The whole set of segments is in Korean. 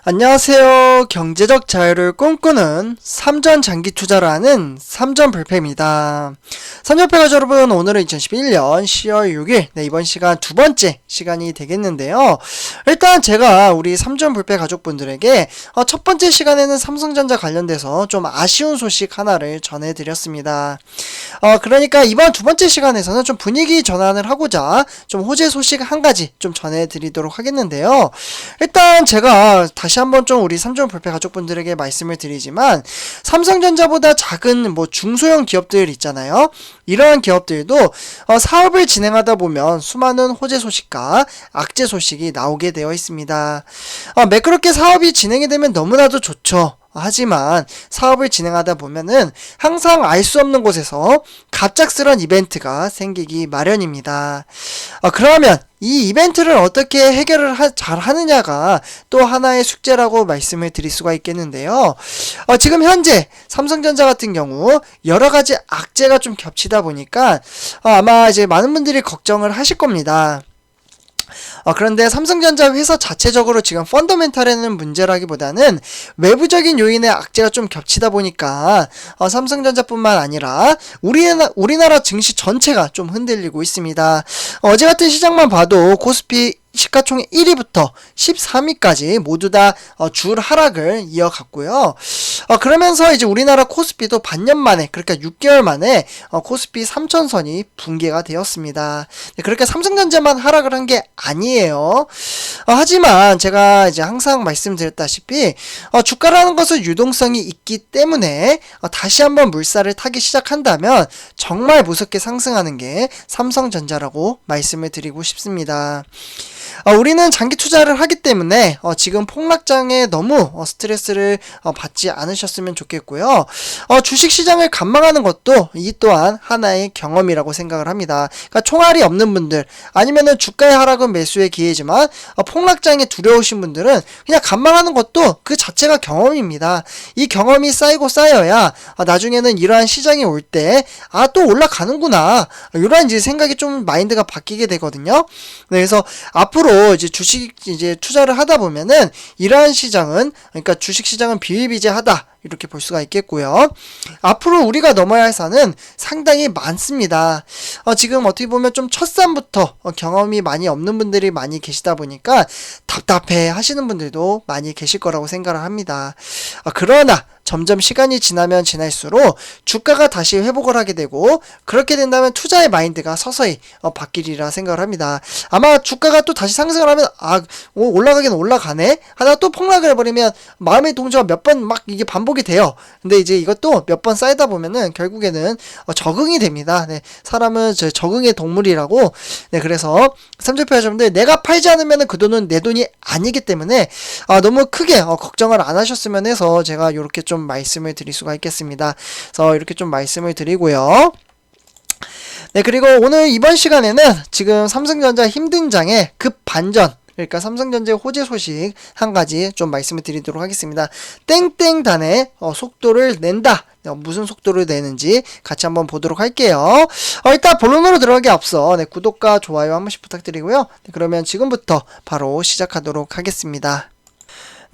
안녕하세요. 경제적 자유를 꿈꾸는 삼전 장기 투자를 하는 삼전불패입니다. 삼전불패 여러분, 오늘은 2011년 10월 6일, 이번 시간 두 번째 시간이 되겠는데요. 일단 제가 우리 삼전불패 가족분들에게 첫 번째 시간에는 삼성전자 관련돼서 좀 아쉬운 소식 하나를 전해드렸습니다. 그러니까 이번 두 번째 시간에서는 좀 분위기 전환을 하고자 좀 호재 소식 한 가지 좀 전해드리도록 하겠는데요. 일단 제가 다시 한번 좀 우리 삼전불패 가족분들에게 말씀을 드리지만, 삼성전자보다 작은 중소형 기업들 있잖아요. 이러한 기업들도 사업을 진행하다 보면 수많은 호재 소식과 악재 소식이 나오게 되어 있습니다. 매끄럽게 사업이 진행이 되면 너무나도 좋죠. 하지만 사업을 진행하다 보면은 항상 알 수 없는 곳에서 갑작스런 이벤트가 생기기 마련입니다. 그러면 이 이벤트를 어떻게 해결을 잘 하느냐가 또 하나의 숙제라고 말씀을 드릴 수가 있겠는데요. 지금 현재 삼성전자 같은 경우 여러 가지 악재가 좀 겹치다 보니까 아마 이제 많은 분들이 걱정을 하실 겁니다. 그런데 삼성전자 회사 자체적으로 지금 펀더멘탈에는 문제라기보다는 외부적인 요인의 악재가 좀 겹치다 보니까 삼성전자뿐만 아니라 우리나라 증시 전체가 좀 흔들리고 있습니다. 어제 같은 시장만 봐도 코스피 시가총액 1위부터 13위까지 모두 다 줄 하락을 이어갔고요. 그러면서 이제 우리나라 코스피도 반년 만에, 그러니까 6개월 만에 코스피 3000선이 붕괴가 되었습니다. 그렇게 삼성전자만 하락을 한 게 아니에요. 하지만 제가 이제 항상 말씀드렸다시피 주가라는 것은 유동성이 있기 때문에 다시 한번 물살을 타기 시작한다면 정말 무섭게 상승하는 게 삼성전자라고 말씀을 드리고 싶습니다. 우리는 장기 투자를 하기 때문에 지금 폭락장에 너무 스트레스를 받지 않으셨으면 좋겠고요. 주식시장을 관망하는 것도 이 또한 하나의 경험이라고 생각을 합니다. 그러니까 총알이 없는 분들, 아니면은 주가의 하락은 매수의 기회지만 폭락장에 두려우신 분들은 그냥 관망하는 것도 그 자체가 경험입니다. 이 경험이 쌓이고 쌓여야 나중에는 이러한 시장이 올 때 또 올라가는구나, 이러한 이제 생각이 좀 마인드가 바뀌게 되거든요. 그래서 앞으로 이제 주식 이제 투자를 하다 보면은 이러한 시장은, 그러니까 주식 시장은 비일비재하다, 이렇게 볼 수가 있겠고요. 앞으로 우리가 넘어야 할 산은 상당히 많습니다. 지금 어떻게 보면 좀 첫산부터 경험이 많이 없는 분들이 많이 계시다 보니까 답답해 하시는 분들도 많이 계실 거라고 생각을 합니다. 그러나 점점 시간이 지나면 지날수록 주가가 다시 회복을 하게 되고, 그렇게 된다면 투자의 마인드가 서서히 바뀌리라 생각을 합니다. 아마 주가가 또 다시 상승을 하면 올라가긴 올라가네 하다가 또 폭락을 해버리면 마음의 동조가 몇 번 막 이게 반복이 돼요. 근데 이제 이것도 몇 번 쌓이다 보면은 결국에는 적응이 됩니다. 사람은 적응의 동물이라고. 그래서 삼전패 여러분들, 내가 팔지 않으면은 그 돈은 내 돈이 아니기 때문에 너무 크게 걱정을 안 하셨으면 해서 제가 이렇게 좀 말씀을 드릴 수가 있겠습니다. 그래서 이렇게 좀 말씀을 드리고요. 그리고 오늘 이번 시간에는 지금 삼성전자 힘든 장의 급반전, 그러니까 삼성전자의 호재 소식 한 가지 좀 말씀을 드리도록 하겠습니다. 땡땡단의 속도를 낸다. 무슨 속도를 내는지 같이 한번 보도록 할게요. 일단 본론으로 들어가기 앞서 구독과 좋아요 한 번씩 부탁드리고요. 그러면 지금부터 바로 시작하도록 하겠습니다.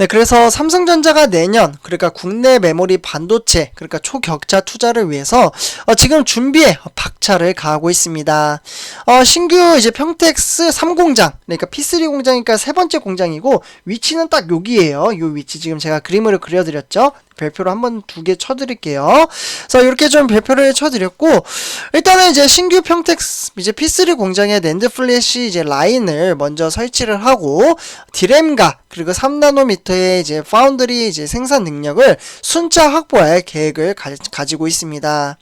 그래서 삼성전자가 내년, 그러니까 국내 메모리 반도체, 그러니까 초격차 투자를 위해서 지금 준비에 박차를 가하고 있습니다. 신규 이제 평택스 3공장, 그러니까 P3 공장이니까 세 번째 공장이고, 위치는 딱 여기에요. 이 위치 지금 제가 그림으로 그려드렸죠. 별표로 한번 두 개 쳐드릴게요. 그래서 이렇게 좀 별표를 쳐드렸고, 일단은 이제 신규 평택스 이제 P3 공장에 낸드 플래시 이제 라인을 먼저 설치를 하고, 디램과 그리고 3나노미터의 이제 파운드리 이제 생산 능력을 순차 확보할 계획을 가지고 있습니다.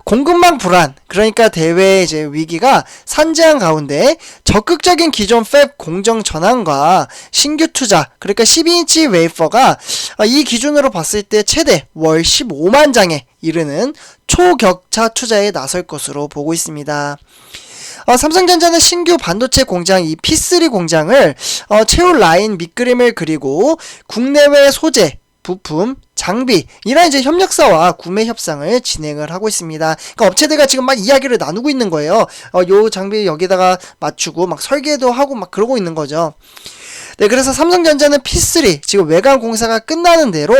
공급망 불안, 그러니까 대외 이제 위기가 산재한 가운데 적극적인 기존 팹 공정 전환과 신규 투자, 그러니까 12인치 웨이퍼가 이 기준으로 봤을 때 최대 월 15만 장에 이르는 초격차 투자에 나설 것으로 보고 있습니다. 삼성전자는 신규 반도체 공장 이 P3 공장을 채울 라인 밑그림을 그리고 국내외 소재, 부품, 장비, 이런 이제 협력사와 구매 협상을 진행을 하고 있습니다. 그러니까 업체들과 지금 막 이야기를 나누고 있는 거예요. 요 장비 여기다가 맞추고 막 설계도 하고 막 그러고 있는 거죠. 네, 그래서 삼성전자는 P3 지금 외관 공사가 끝나는 대로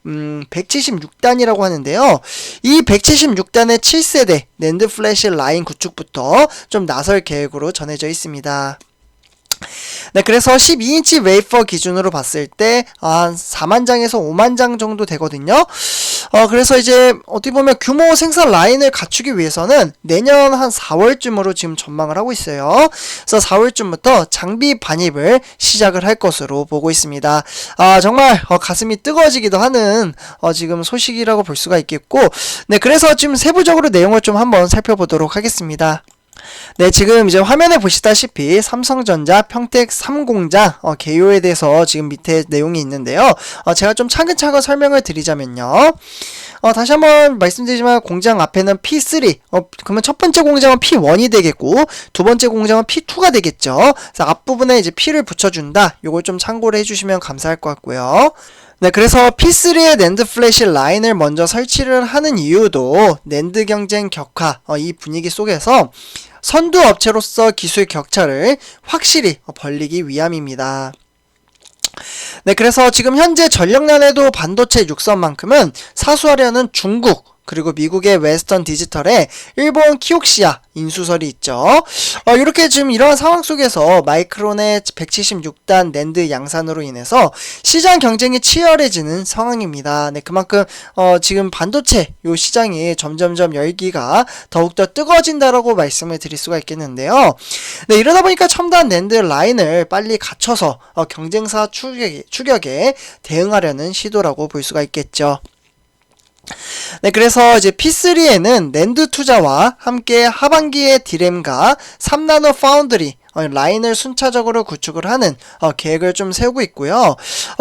176단이라고 하는데요. 이 176단의 7세대 낸드 플래시 라인 구축부터 좀 나설 계획으로 전해져 있습니다. 네, 그래서 12인치 웨이퍼 기준으로 봤을 때 한 4만 장에서 5만 장 정도 되거든요. 그래서 이제 어떻게 보면 규모 생산 라인을 갖추기 위해서는 내년 한 4월쯤으로 지금 전망을 하고 있어요. 그래서 4월쯤부터 장비 반입을 시작을 할 것으로 보고 있습니다. 정말 가슴이 뜨거워지기도 하는 지금 소식이라고 볼 수가 있겠고, 네, 그래서 지금 세부적으로 내용을 좀 한번 살펴보도록 하겠습니다. 네, 지금 이제 화면에 보시다시피 삼성전자 평택 3공장 개요에 대해서 지금 밑에 내용이 있는데요. 제가 좀 차근차근 설명을 드리자면요. 다시 한번 말씀드리지만 공장 앞에는 P3, 그러면 첫 번째 공장은 P1이 되겠고 두 번째 공장은 P2가 되겠죠. 그래서 앞부분에 이제 P를 붙여준다. 요걸 좀 참고를 해주시면 감사할 것 같고요. 네, 그래서 P3의 낸드 플래시 라인을 먼저 설치를 하는 이유도 낸드 경쟁 격화, 이 분위기 속에서 선두 업체로서 기술 격차를 확실히 벌리기 위함입니다. 네, 그래서 지금 현재 전력난에도 반도체 육선만큼은 사수하려는 중국, 그리고 미국의 웨스턴 디지털에 일본 키옥시아 인수설이 있죠. 이렇게 지금 이러한 상황 속에서 마이크론의 176단 낸드 양산으로 인해서 시장 경쟁이 치열해지는 상황입니다. 네, 그만큼 지금 반도체 요 시장이 점점점 열기가 더욱더 뜨거워진다라고 말씀을 드릴 수가 있겠는데요. 네, 이러다 보니까 첨단 낸드 라인을 빨리 갖춰서 경쟁사 추격에 대응하려는 시도라고 볼 수가 있겠죠. 네, 그래서 이제 P3에는 낸드 투자와 함께 하반기에 디램과 3나노 파운드리 라인을 순차적으로 구축을 하는 계획을 좀 세우고 있고요.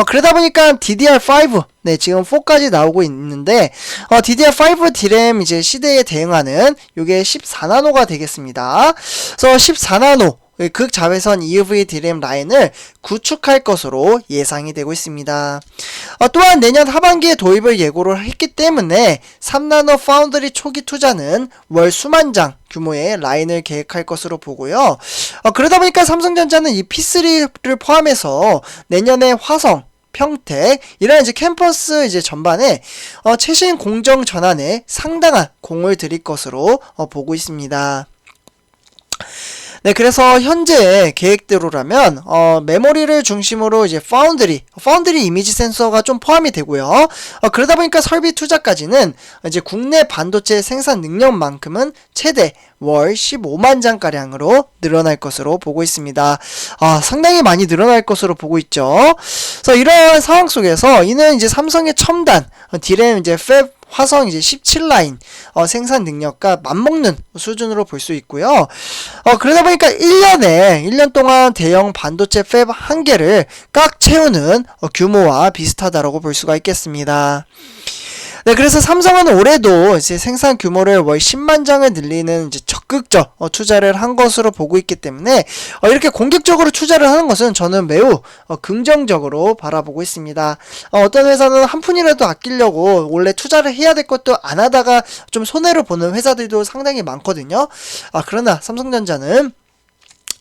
그러다 보니까 DDR5, 네, 지금 4까지 나오고 있는데 DDR5 디램 이제 시대에 대응하는 요게 14나노가 되겠습니다. 그래서 14나노 극자외선 EUV 디램 라인을 구축할 것으로 예상이 되고 있습니다. 또한 내년 하반기에 도입을 예고를 했기 때문에 3나노 파운드리 초기 투자는 월 수만 장 규모의 라인을 계획할 것으로 보고요. 그러다 보니까 삼성전자는 이 P3를 포함해서 내년에 화성, 평택 이런 이제 캠퍼스 이제 전반에 최신 공정 전환에 상당한 공을 들일 것으로 보고 있습니다. 네, 그래서 현재 계획대로라면 메모리를 중심으로 이제 파운드리 이미지 센서가 좀 포함이 되고요. 그러다 보니까 설비 투자까지는 이제 국내 반도체 생산 능력만큼은 최대 월 15만 장가량으로 늘어날 것으로 보고 있습니다. 상당히 많이 늘어날 것으로 보고 있죠. 그래서 이러한 상황 속에서 이는 이제 삼성의 첨단 디램 이제 팹 화성 이제 17라인 생산 능력과 맞먹는 수준으로 볼 수 있고요. 그러다 보니까 1년 동안 대형 반도체 팹 1개를 꽉 채우는 규모와 비슷하다라고 볼 수가 있겠습니다. 네, 그래서 삼성은 올해도 이제 생산 규모를 월 10만 장을 늘리는 이제 적극적 투자를 한 것으로 보고 있기 때문에 이렇게 공격적으로 투자를 하는 것은 저는 매우 긍정적으로 바라보고 있습니다. 어떤 회사는 한 푼이라도 아끼려고 원래 투자를 해야 될 것도 안 하다가 좀 손해를 보는 회사들도 상당히 많거든요. 그러나 삼성전자는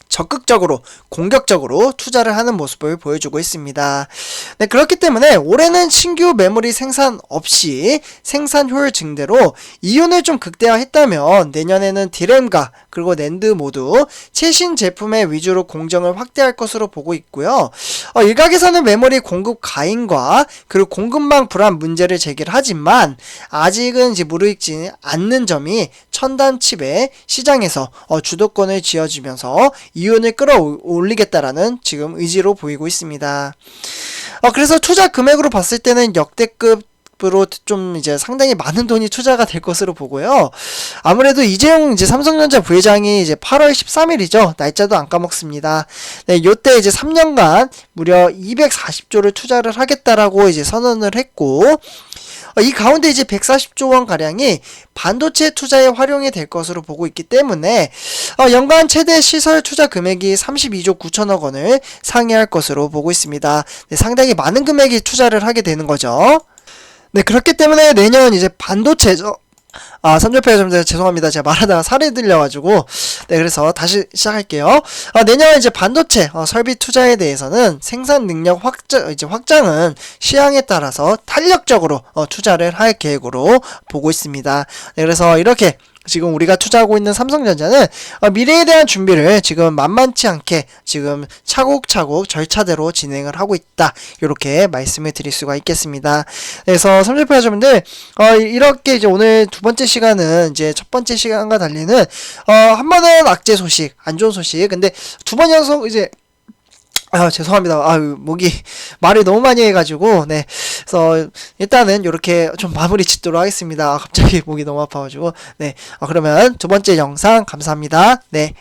적극적으로 공격적으로 투자를 하는 모습을 보여주고 있습니다. 네, 그렇기 때문에 올해는 신규 메모리 생산 없이 생산 효율 증대로 이윤을 좀 극대화했다면 내년에는 디램과 그리고 낸드 모두 최신 제품의 위주로 공정을 확대할 것으로 보고 있고요. 일각에서는 메모리 공급 과잉과 그리고 공급망 불안 문제를 제기를 하지만 아직은 이제 무르익지 않는 점이 첨단 칩의 시장에서 주도권을 쥐어주면서 이윤을 끌어올리겠다라는 지금 의지로 보이고 있습니다. 그래서 투자 금액으로 봤을 때는 역대급으로 좀 이제 상당히 많은 돈이 투자가 될 것으로 보고요. 아무래도 이재용 이제 삼성전자 부회장이 이제 8월 13일이죠. 날짜도 안 까먹습니다. 네, 요때 이제 3년간 무려 240조를 투자를 하겠다라고 이제 선언을 했고, 이 가운데 이제 140조 원 가량이 반도체 투자에 활용이 될 것으로 보고 있기 때문에 연간 최대 시설 투자 금액이 32조 9천억 원을 상회할 것으로 보고 있습니다. 네, 상당히 많은 금액이 투자를 하게 되는 거죠. 네, 그렇기 때문에 내년 이제 반도체죠. 삼전패 여러분들 죄송합니다. 제가 말하다가 살이 들려가지고. 네, 그래서 다시 시작할게요. 내년 이제 반도체 설비 투자에 대해서는 생산 능력 확장은 시황에 따라서 탄력적으로 투자를 할 계획으로 보고 있습니다. 네, 그래서 이렇게 지금 우리가 투자하고 있는 삼성전자는 미래에 대한 준비를 지금 만만치 않게 지금 차곡차곡 절차대로 진행을 하고 있다. 이렇게 말씀을 드릴 수가 있겠습니다. 그래서 삼전패 여러분들 이렇게 이제 오늘 두 번째 시간은 이제 첫 번째 시간과 달리는 한 번은 악재 소식, 안 좋은 소식. 근데 두 번 연속 이제 죄송합니다. 목이 말을 너무 많이 해가지고, 네. 그래서, 일단은, 요렇게 좀 마무리 짓도록 하겠습니다. 갑자기 목이 너무 아파가지고, 네. 그러면 두 번째 영상 감사합니다. 네.